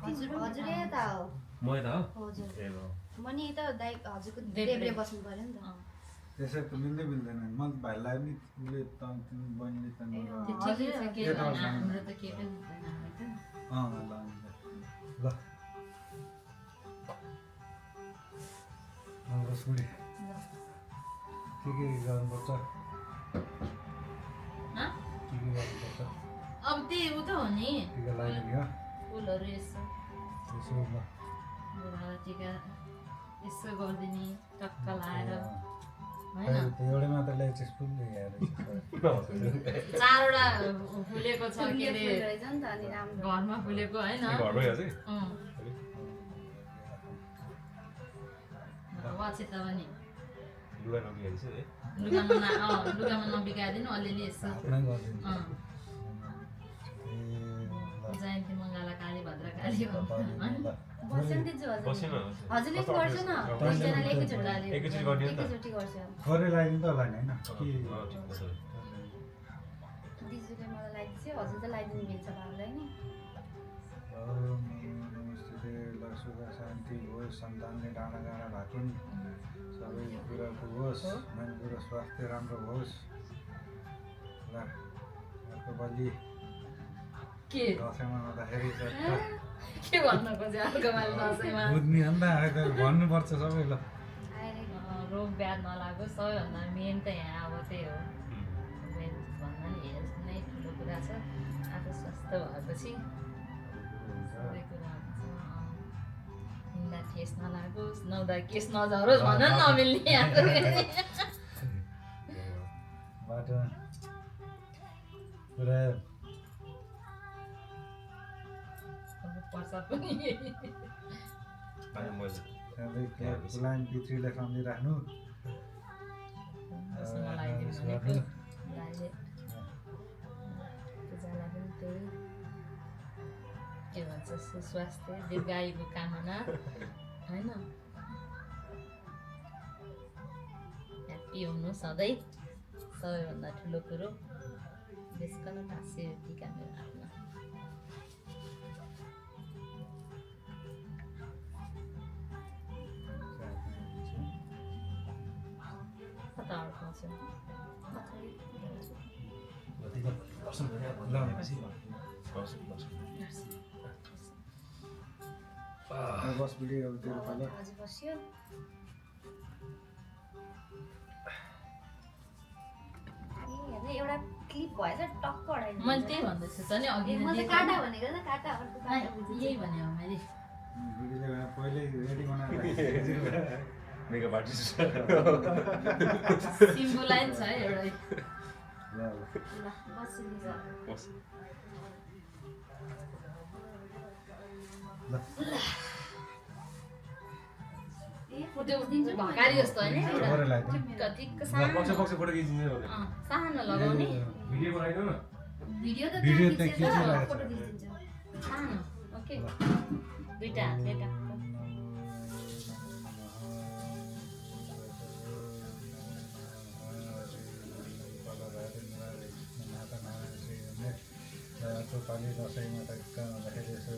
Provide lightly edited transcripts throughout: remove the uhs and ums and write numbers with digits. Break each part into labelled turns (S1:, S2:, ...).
S1: हजुर यता हो
S2: म यता हो
S1: हजुर
S2: ए ल
S1: म नि यता दाइ हजुरको देब्रे बस्नु पर्यो नि त
S3: त्यसै त मिल्दैन म भाइलाई नि उसले बहिनीले त
S4: ठिकै छ के हाम्रो त के पनि हुँदैन
S3: ल रसगुडी के गर्नुपर्छ के गर्नुपर्छ
S4: अब त्यही उ त हो नि
S3: टिका लगाइदिने हो
S4: फुलहरू यसो
S3: यसो ल
S4: बुढालाई टिका यसो गरिदिने टक्क लाएर
S3: एउटै मात्र ल्याएपछि फुलले हेरेर
S4: चारवटा फुलेको छ के अरे
S1: रहेछ नि त अनि राम्रो
S4: घरमा फुलेको होइन
S2: घरमै हो चाहिँ
S4: वाचिता पनि
S2: लुगा नबिहाइछ है
S4: लुगामा नबिगाइदिनु अलिअलि यसो
S3: आफ्नै गरिदिनु
S4: जयन्ती मङ्गला काली भद्रकाली
S1: बस्यो नि त्यो
S2: बसेन
S1: हजुरले गर्छ न दुईजनाले
S2: एकैचोटि गर्ने नि त
S1: एकैचोटि गर्छ
S3: गरे लगाइदिनु त होला नि होइन
S1: दिजुले मलाई लगाइदिन्छ हजुर त लगाइदिनु मिल्छ बाबुलाई नि
S3: सुख शान्ति होस् सन्तानले डाँडा गाँडा भातुन् सबै कुराको होस् मेन कुरो स्वास्थ्य राम्रो होस् ल अर्को बलि
S4: के
S3: दसैँमा आउँदाखेरि
S4: के भन्न खोज्यो अर्कोमाले दसैँमा
S3: बुझ्ने हो नि त भन्नुपर्छ सबै ल
S4: रोग ब्याध नलागोस् सबैभन्दा मेन त यहाँ अब त्यही हो मेन भन्दा नि हेल्थ नै ठुलो कुरा छ आफू स्वस्थ भएपछि सबै कुरा हिँड्दा ठेस नलागोस् नुहाउँदा केस नझरोस् भन्न नमिल्ने यहाँ
S3: बाटोमा पुरा
S4: पर्छ पनि
S3: सबै प्लान पितृलाई सम्झिराख्नु
S4: पूजालाई पनि त्यही के भन्छ सुस्वास्थ्य दीर्घायुको कामना होइन ह्याप्पी हुनु सधैँ सबैभन्दा ठुलो कुरो त्यसको न हाँस्य टिका मेरो आफ्नो कता अड्काउँछ
S3: बस भिडियो अब त्यो पालो
S1: हजुर बस्यो एउटा क्लिप भएछ टक्क अडाइदिनु
S4: मैले त्यही भन्दैछु त नि अघि
S1: म त काटा भनेको त काटा अर्को काटा
S4: यही भने हो मैले
S3: भिडियोले पहिल्यै रेडी बनाएर
S2: मेकअप आर्टिस्ट
S4: सिम्बोलाइन छ है एउटै
S3: ल
S1: ल बस्छु नि
S3: ल
S4: त्यो भकारी जस्तो होइन
S3: गरे लगाइदिनु
S4: ठिक्क सानो
S2: पक्ष पक्ष फोटो खिचिन्छ
S4: सानो लगाउने
S2: भिडियो बनाइदिनु न
S1: भिडियो त
S3: भिडियो
S1: त्यहाँ
S3: त
S1: खिचेर
S3: खिचिरहेको छ।
S1: फोटो खिचिन्छ
S4: सानो ओके दुईटा हातले टाक्क
S3: पालि दसैँमा त कहाँ भन्दाखेरि यसो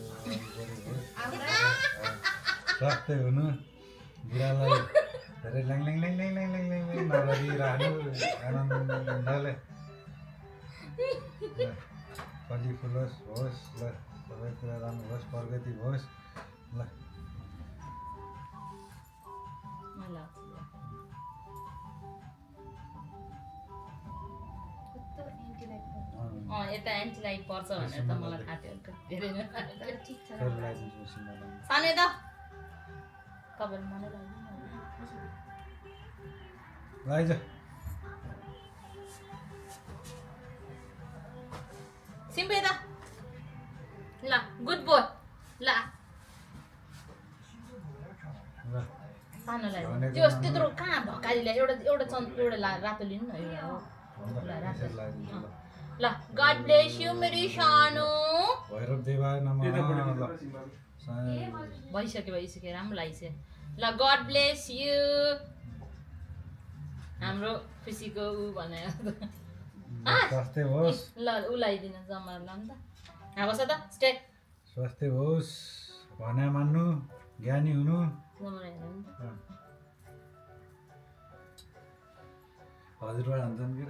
S3: स्वास्थ्य हुनु बुढालाई धेरै ल्याङ ल्याङ ल्याङ ल्याङ ल्याङ ल्याङ ल्याङ ल्याङ नगरिरहनु आनन्दले फली फुलोस् होस् ल सबै कुरा राम्रो होस् प्रगति होस् ल
S4: यता एन्टिलाइट पर्छ भनेर त मलाई थाहा थियो धेरै नै
S1: ठिक छ
S3: फेरि लगाइदिन्छु सिमला
S4: सानै त तपाईँले मलाई लगाइदिनु
S3: लगाइज
S4: सिम्पे त ल गुड बोय ल सानो लगाइदिनु त्यो त्यत्रो कहाँ भकारीलाई एउटा एउटा एउटा रातो लिनु न एउटा हो ल रातो ल गॉड ब्लेस यू मेरी सानो
S3: भैरव देवाय नमः
S4: भइसक्यो राम्रो लाग्छ ल गॉड ब्लेस यू हाम्रो खुसीको उ भने
S3: स्वास्थ्य होस्
S4: ल उलाइदिनु जमरलाई नि त यहाँ बस त स्टे
S3: स्वास्थ्य होस् भने मान्नु ज्ञानी हुनु
S4: जमर हेर्नु नि त
S3: हजुरबा भन्छन् कि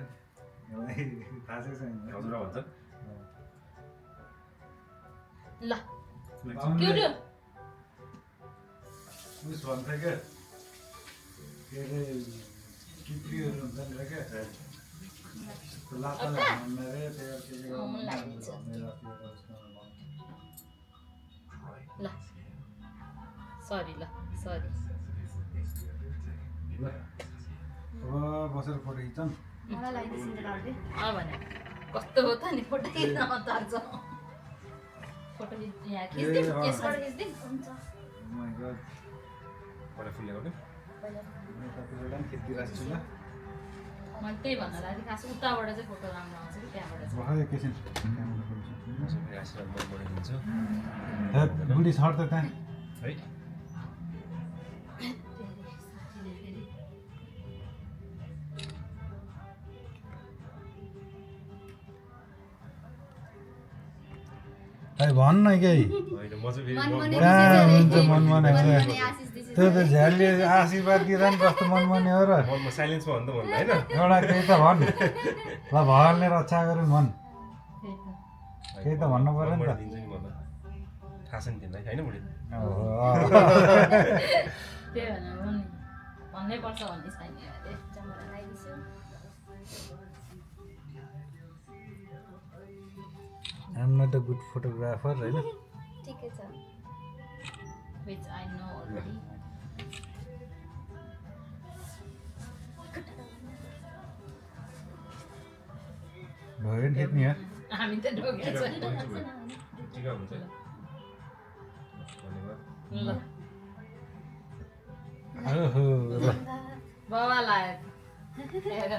S3: मलाई थाहा छैन
S2: हजुर भन्छ
S4: ल क्युट
S3: उस भन्छ क्या के अरे किप्रीहरू हुन्छन् र क्या लातालाई भन्न रे
S4: मन लागिन्छ। ल सरी ल सरी
S3: ल अब बसेर फोटो खिच्छन्
S1: मलाई लगाइदिएछ नि त बाबुले
S4: भने कस्तो हो त नि फोटो खिच्न तार्छ फोटो यहाँ खिच्दिउँ यसबाट खिच्दिउँ
S1: हुन्छ
S3: माइ गड
S2: पहिला फुलले गर्ने
S1: पहिला
S3: म तपाईँलाई पनि खिचिदिइरहेको छु ल
S4: मैले त्यही भन्नु लागि खास उताबाट चाहिँ फोटो राम्रो आउँछ कि त्यहाँबाट चाहिँ
S3: भर्खर एकैछिन क्यामेरा खोल्छु
S2: सबैले आशीर्वाद मन बढाइदिन्छ
S3: हैट बुढी छर त त्यहाँ
S2: है
S3: है भन्न केही
S2: होइन म चाहिँ फेरि
S1: मनमने
S3: कहाँ हुन्छ मनमने
S1: मनमने आशिष दिन्छ
S3: त्यो त झ्यालले आशीर्वाद दिँदा नि कस्तो मनमने हो र
S2: मनमा साइलेन्समा भन्दा भन्दा होइन
S3: एउटा केही त भन् ल भगवान्ले रक्षा गरून् भन् केही त भन्नु पर्यो नि त
S2: दिन्छ नि मलाई थाहा छ नि तिमीलाई होइन बुढी
S3: ओहो
S4: त्यही भनेर हो नि भन्नै पर्छ भन्ने छैन अरे
S1: जमरा लगाइदिन्छु
S3: I'm not a good photographer होइन
S1: ठिकै छ
S4: which I know already
S3: भयो नि खिच्ने हो
S4: हामी त ढोगेछ
S2: टिका हुन्छ धन्यवाद
S4: ल
S3: ओहो ल
S4: बाबा लायक हेर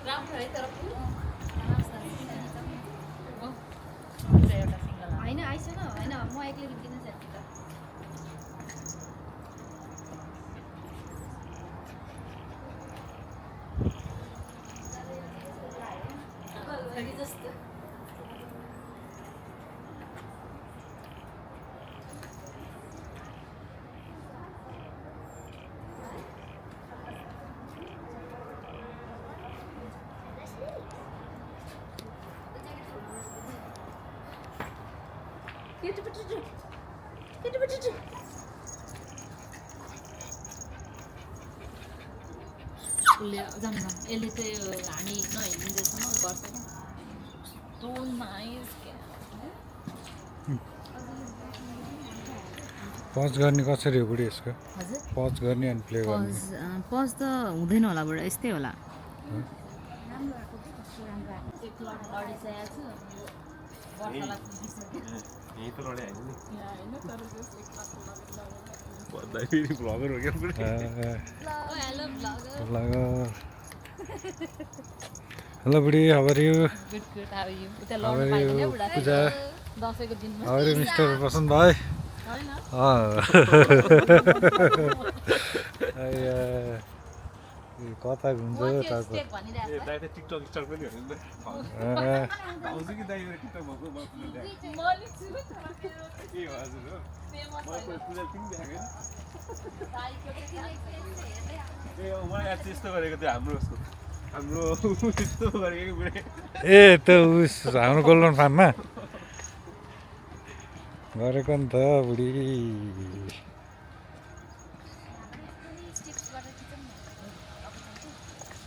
S4: राम्रो है तर एउटा सिङ्गल
S1: होइन आइसक्यो होइन म एक्लै रुकिन सक्छु त
S4: जस्तो उसले जाऊँ यसले चाहिँ हामी नहिँडिन्जेसम्म गर्छ कस्तो नाइस
S3: पज गर्ने कसरी हो बुढी यसको
S4: हजुर
S3: पज गर्ने अनि प्ले गर्ने
S4: पज त हुँदैन होला बुढा यस्तै होला
S1: राम्रो आएको थियो कस्तो राम्रो आएको
S4: एक लट लडिसकेको छु वर्षलाई पुगिसक्यो
S2: यही त लडे होइन नि
S4: होइन तर जस एक लट
S2: भन्दा फेरि भ्लगर हो क्या बुढी
S4: हेलो ब्लगर
S3: हेलो बुढी how are you
S4: good good how you उता लड्नु पाइदैन बुढा
S3: पूजा
S4: दसैँको दिनमा
S3: how are you mister Basanta भाइ
S4: होइन
S3: कता घुम्छ
S4: म त्यो
S3: तातो
S4: स्टेप भनिरहेको
S2: ए दाइ त टिकटक स्टार पनि हो नि त आउँछ कि दाइ यो टिकटक भएको म
S4: मैले छु तर
S2: ए हजुर हो
S4: फेमस
S2: मलाई कोही पूजा पनि देखाएको
S4: दाइको चाहिँ
S2: ए मलाई आज यस्तो गरेको थियो हाम्रो यस्तो गरेको कि बुढी
S3: ए त्यो उस हाम्रो गोल्डन फार्ममा गरेको नि त बुढी
S1: स्टिप्सबाट खिचौँ न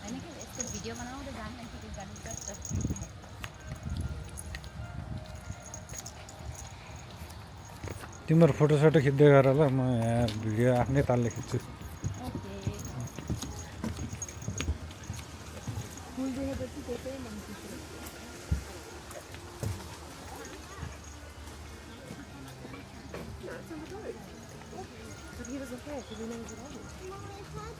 S1: होइन कि यस्तो भिडियो बनाउँदै जानु कि गाडी जस्तो
S3: तिम्रो फोटोसोटो खिच्दै गर ल म यहाँ भिडियो आफ्नै तालले खिच्छु
S1: ओके फुल देखेपछि त्यसै ल्याउँछु was okay. She didn't even get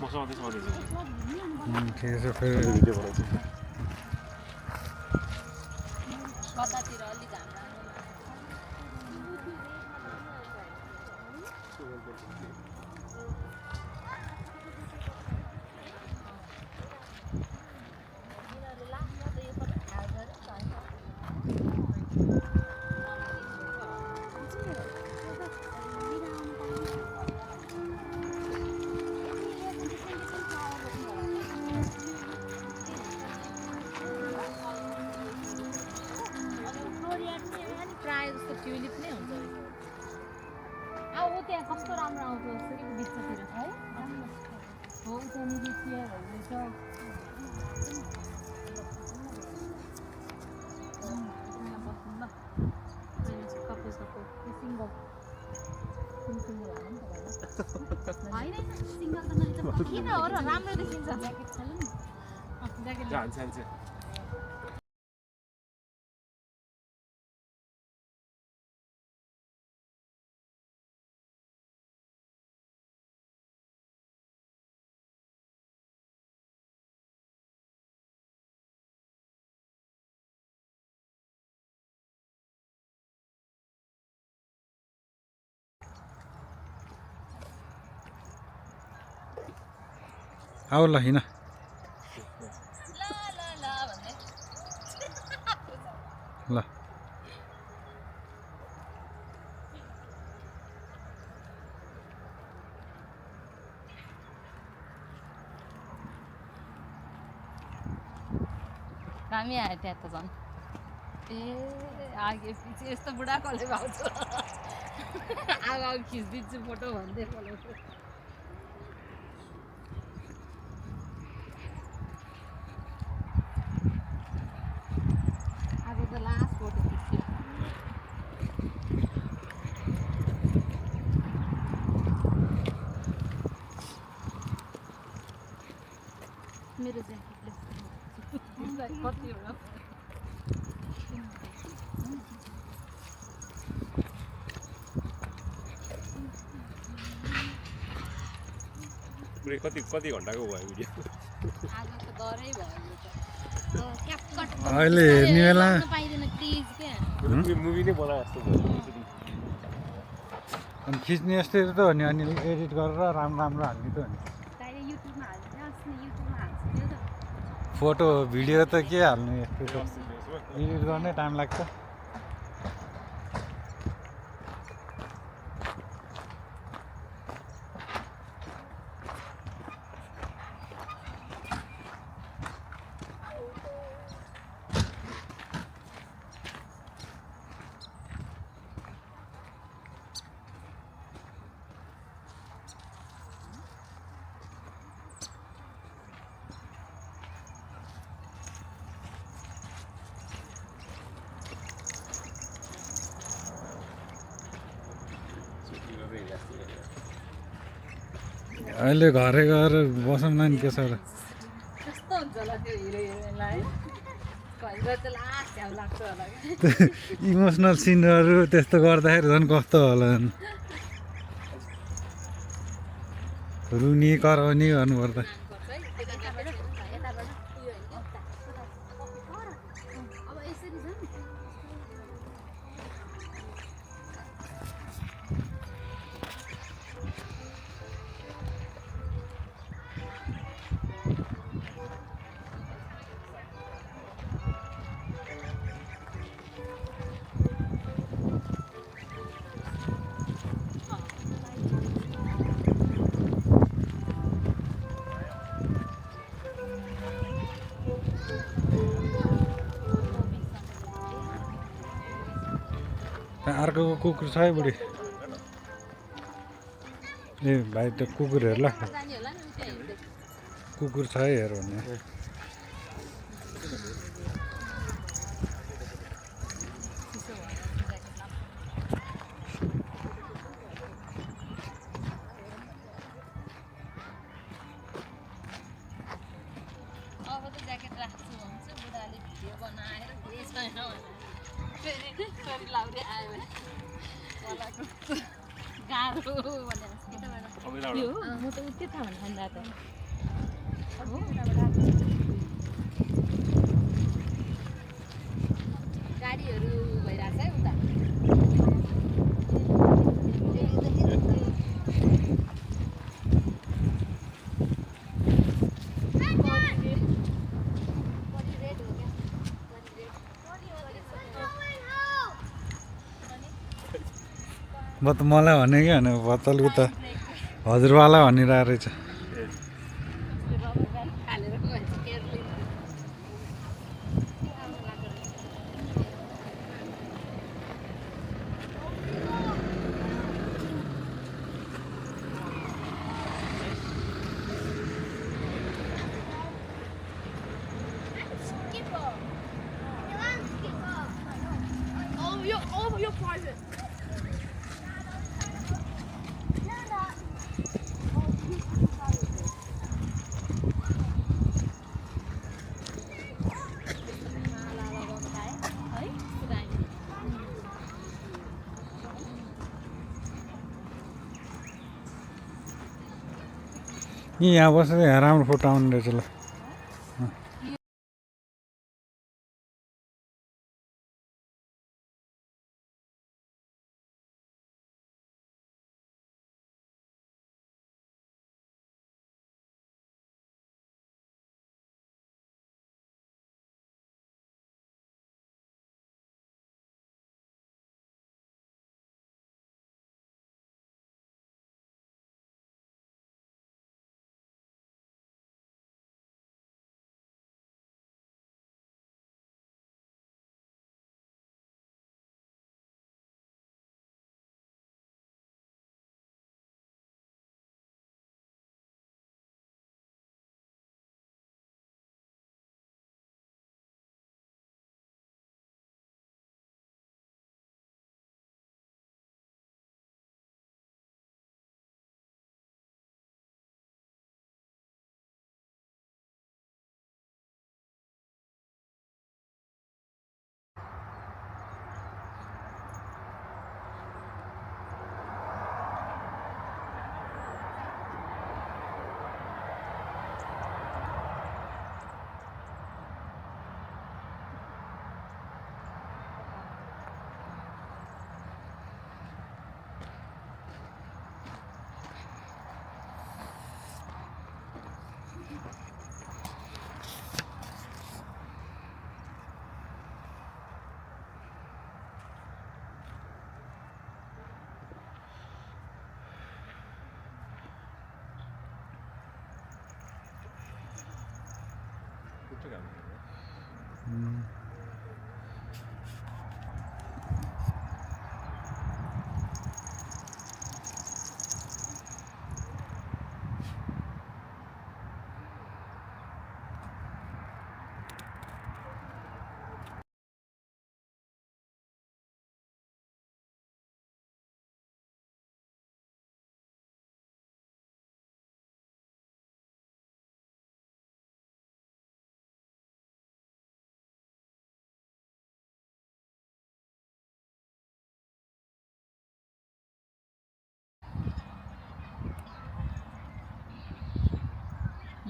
S2: मसँग त्यसमा रहेछ
S3: ठिकै छ फेरि
S2: भिडियो बनाउँछु
S1: कतातिर अलि घाम प्रायः जस्तो ट्युलिप नै हुन्छ अब त्यहाँ कस्तो राम्रो आउँछ फेरि बिचतिर है हो त्यहाँनिर चियरहरू छ किन हो र राम्रो देखिन्छ ज्याकेट छ नि ज्याकेट
S2: जान्छ
S3: आऊ ल हिँड
S1: ल भन्दै
S3: ल
S1: दामी आयो त्यहाँ त झन् ए आगे पछि यस्तो बुढाकोले भाउँछु आगो खिचिदिन्छु फोटो भन्दै बोलाउँछु आगो त लास्ट फोटो खिच्यो मेरो ज्याकेटले कतिवटा
S2: कति घन्टाको भयो भिडियो
S1: आज त डरै भयो यो त क्यापकट
S3: अहिले हेर्ने बेला
S1: पाइँदैन प्लिज क्या
S2: मुभी नै बनाए जस्तो भयो
S3: अनि खिच्ने यस्तै त हो नि अनि एडिट गरेर राम्रो हाल्ने त हो नि
S1: डाइरेक्ट युट्युबमा हाल्छ अस्ति युट्युबमा हाल्छ त्यो त
S3: फोटो भिडियो त के हाल्नु यस्तो त एडिट गर्नै टाइम लाग्छ अहिले घरै गएर बसौँ न नि के छ र
S1: कस्तो हुन्छ होला त्यो हिरो हिरोइनलाई घरि गएर त लास्ट झ्याउ लाग्छ होला क्या
S3: इमोसनल सिनहरू त्यस्तो गर्दाखेरि झन् कस्तो होला रुनी कराउने भन्नुपर्दा
S1: अब यसरी झन्
S3: त्यहाँ अर्कोको कुकुर छ है बुढी ए भाइ त्यो कुकुर हेर ल
S1: जाने होला नि उतै हिँड्दै
S3: कुकुर छ है हेर भन्ने
S1: चिसो भयो ज्याकेट लाउनु अब त ज्याकेट राख्छु भन्छ बुढाले भिडियो बनाएर केही छैन भनेर फेरि लाउँदै आयो भने चलाको गाह्रो भने
S2: अबैलाबाट
S1: हो म त उतै थाहा भन्नु ठान्दा त गाडीहरू भइरहेछ है उता
S3: म त मलाई भने कि भने बत्तलको त हजुरवाला भनिरहेको रहेछ
S1: रबर ब्यान्ड फालेर मान्छे केयरली
S5: You're private.
S3: यहाँ बसेर यहाँ राम्रो फोटो आउने रहेछ ल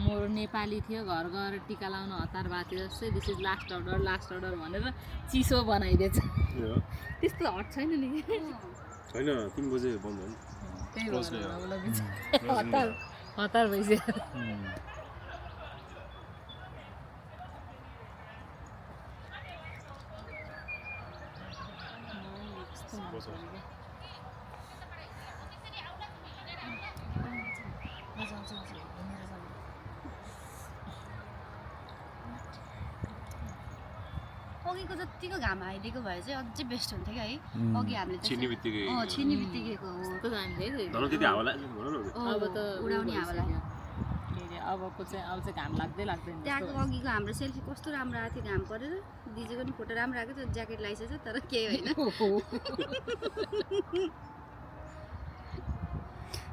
S1: मोर नेपाली थियो घर गएर टिका लाउन हतार भएको थियो जस्तै दिस इज लास्ट अर्डर भनेर चिसो बनाइदिएछ त्यस्तो हट छैन नि
S2: छैन 3 बजे बन्द हो नि
S1: त्यही भएर होला बिचारा हतार भइसक्यो
S5: अघिको जतिको घाम हाइदिएको भए चाहिँ अझै बेस्ट हुन्थ्यो क्या है अघि हामीले
S2: छिन्ने बित्तिकै
S5: छिन्ने बित्तिकैको हो
S2: तर त्यति हावा लाग्छ भनौँ न
S1: अब त
S5: उडाउने हावालाई
S1: के अरे अबको चाहिँ अब चाहिँ घाम लाग्दैन
S5: त्यहाँको अघिको हाम्रो सेल्फी कस्तो राम्रो आएको थियो घाम परेर दिदीको नि फोटो राम्रो आएको थियो ज्याकेट लगाइसकेको छ तर केही होइन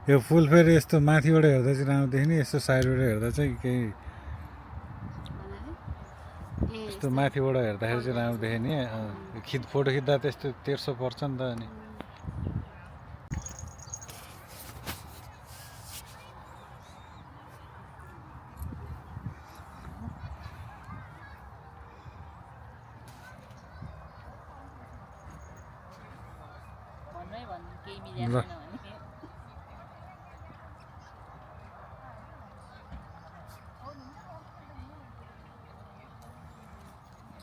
S3: यो फुल फेरि यस्तो माथिबाट हेर्दा चाहिँ राम्रो देखिने यस्तो साइडबाट हेर्दा चाहिँ केही यस्तो माथिबाट हेर्दाखेरि चाहिँ राम्रो देखिने फोटो खिच्दा त्यस्तो 1300 पर्छ नि त अनि
S1: भन्नै भन्नु केही मिलेको छैन भने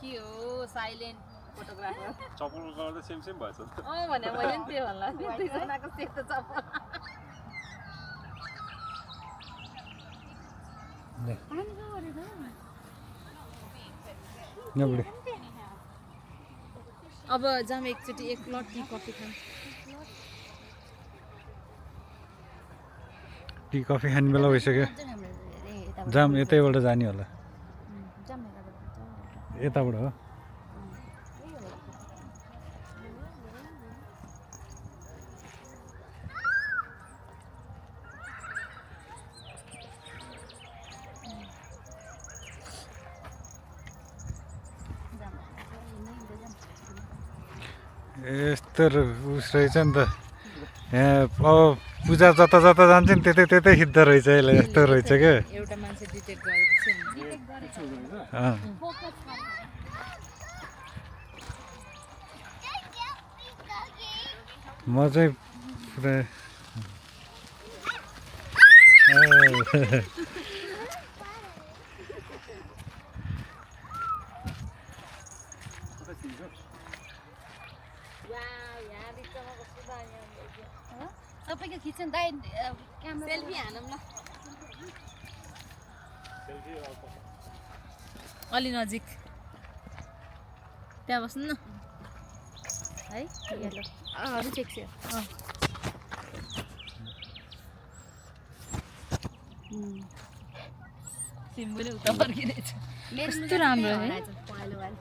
S1: के हो साइलेन्ट फोटोग्राफर
S2: चप्पलको कलर त सेम सेम भएछ
S1: भने मैले नि त्यो भन्ला दुईजनाको सेतो चप्पल अब जाम एकचोटि एक लट टी कफी खाऊँ
S3: टी कफी खाने बेला भइसक्यो जाम यतैबाट जाने होला यताबाट हो यस्तो उस रहेछ नि त यहाँ अब पूजा जता जता जान्छ नि त्यतै त्यतै खिच्दो रहेछ यसलाई यस्तो रहेछ क्या
S1: एउटा मान्छे डिटेक्ट गरेको छ
S3: म चाहिँ पुरा
S5: सबैको खिच्छ नि दाइ क्यामेरा
S1: सेल्फी हानौँ ल अलि नजिक त्यहाँ बस्नु न
S5: है अरू चेक छ
S1: सिम्बुले उता फर्किँदैछ
S5: कस्तो
S1: राम्रो है
S5: पहेँलो वाला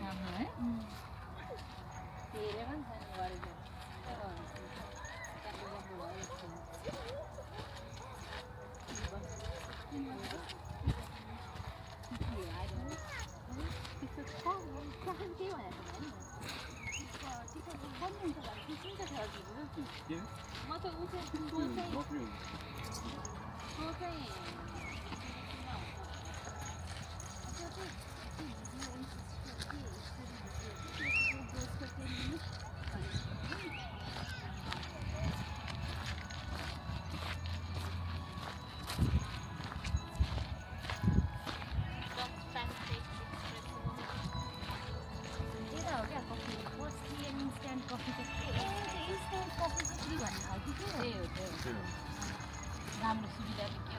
S1: राम्रो है हेरेर पनि छैन गरेको म त उ चाहिँ राम्रो सुविधा के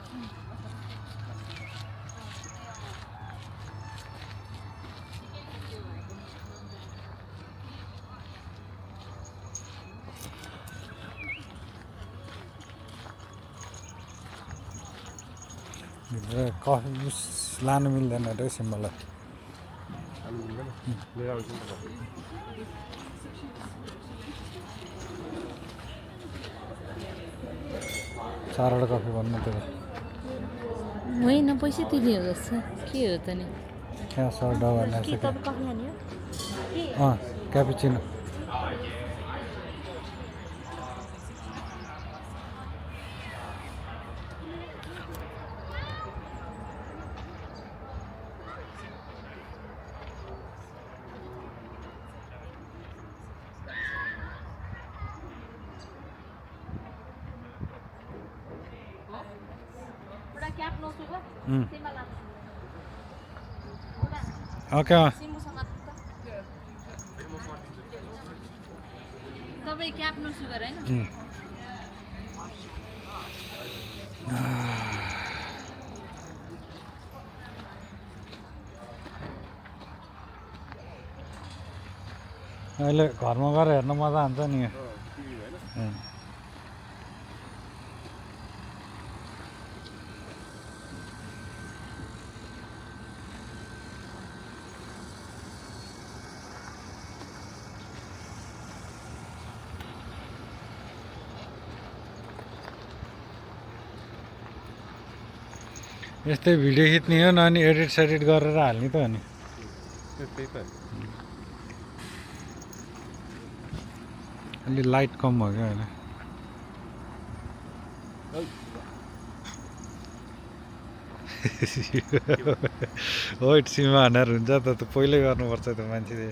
S1: हो
S3: कफी लानु मिल्दैन रहेछ मलाई
S2: लिएर आउँछु नि त
S3: चारवटा कफी भन्नु त
S1: होइन पैसा तिर्ने हो जस्तो के हो त नि
S3: क्या सर डबल
S5: के तपाईँ कफी खाने हो
S3: क्यापुचिनो
S1: क्याप नसुगा तिमीलाई लान्छु
S3: ओके
S1: सिम्बुसँग तपाईँ क्याप नो सुगर होइन
S3: अहिले घरमा गएर हेर्न मजा आउँछ नि
S2: टिभी होइन
S3: यस्तै भिडियो खिच्ने हो न अनि एडिट सेडिट गरेर हाल्ने त हो नि
S2: त्यही त
S3: अलि लाइट कम भयो क्या होइन हो सीमा हनार हुन्छ त पहिल्यै गर्नुपर्छ त मान्छेले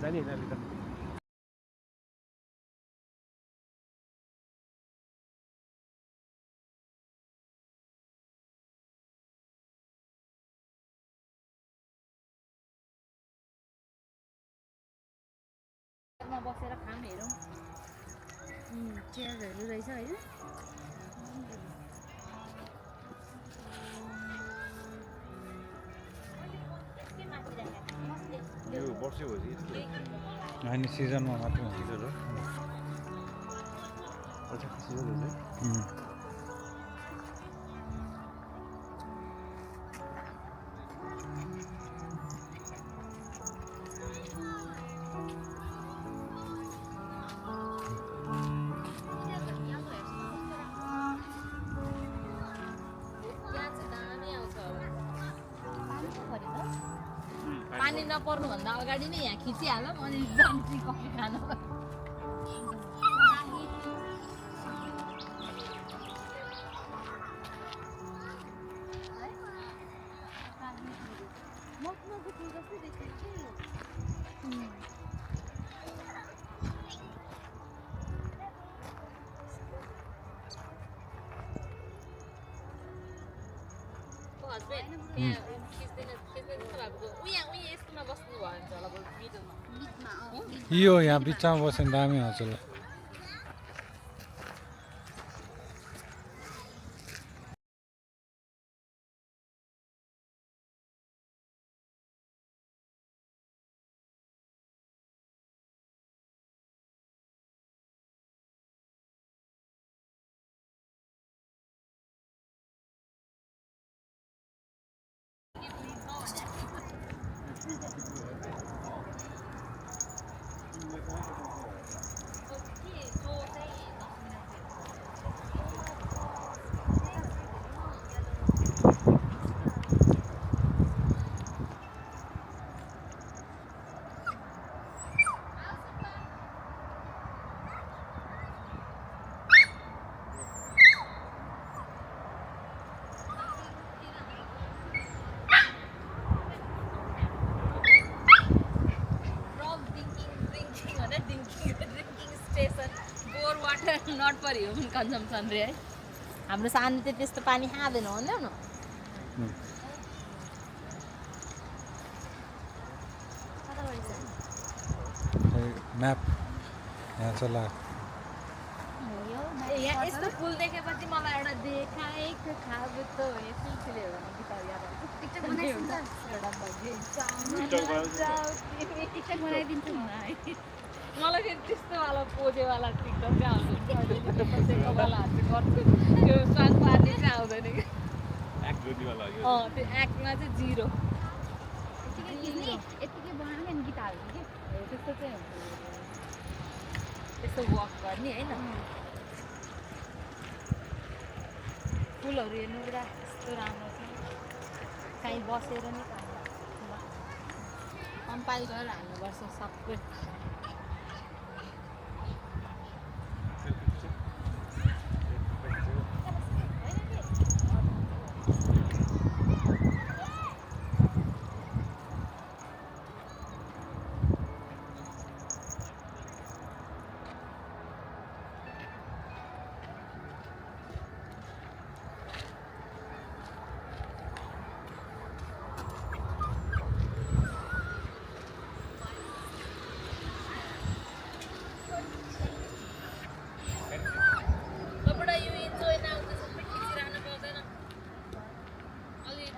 S2: जाने होइन अहिले त
S1: बसेर खाम हेरौँ
S5: चेयरहरू रहेछ होइन
S2: यो वर्षैपछि
S3: होइन सिजनमा मात्रै हुन्छ
S2: सिजन हो अच्छा सिजन हुन्छ
S1: पानी नपर्नुभन्दा अगाडि नै यहाँ खिचिहालौँ अनि जान्छु कफी खान
S3: यो यहाँ बिचमा बस्यो भने दामी आउँछ ल
S1: नट फर ह्युमन कन्जम्सन रे है हाम्रो सानो चाहिँ त्यस्तो पानी खाँदैन हो नि
S3: म्याप यहाँ चला
S1: यहाँ यस्तो फुल देखेपछि मलाई एउटा देखाएको खाब त यो फुलफुले हो भने गीत याद आउँछ
S5: टिकटक बनाइदिन्छु
S1: मलाई फेरि त्यस्तोवाला पोजेवाला टिकटक चाहिँ आउँछ वालाहरू चाहिँ गर्छु त्यो स्वाद पार्ने चाहिँ आउँदैन कि
S2: एक्ट गर्नेवाला यो
S1: त्यो एक्टमा चाहिँ जिरो
S5: यतिकै बनाएर नि गीत हाल्नु कि
S1: त्यस्तो चाहिँ हुन्छ त्यस्तो वक गर्ने होइन फुलहरू हेर्नु पुरा यस्तो राम्रो छ काहीँ बसेर नै कम्पाइल गरेर हाल्नुपर्छ सबै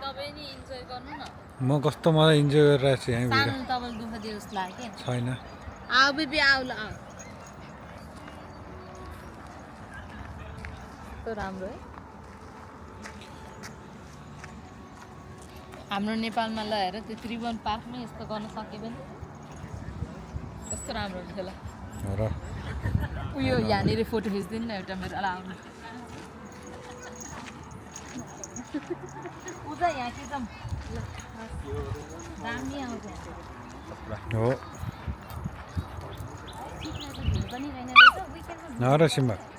S1: तपाईँ नि इन्जोय गर्नु न
S3: म कस्तो मलाई इन्जोय गरिरहेको छु यहीँ भिड
S1: सानो तपाईँले दुःख दियो जस्तो लाग्यो
S3: छैन
S1: आऊ बेबी आऊ ल आऊ कस्तो राम्रो है हाम्रो नेपालमा ल हेर त्यो त्रिभुवन पार्कमै यस्तो गर्न सक्यो भने कस्तो राम्रो हुन्थ्यो ल
S3: र
S1: उयो यहाँनिर फोटो खिचिदिनु न एउटा मेरो आउनु उता यहाँ कि जाउँ ल दामी आउँछ
S3: हो
S1: पनि रहेन रहेछ विकेन्डमा
S3: र सिम्बा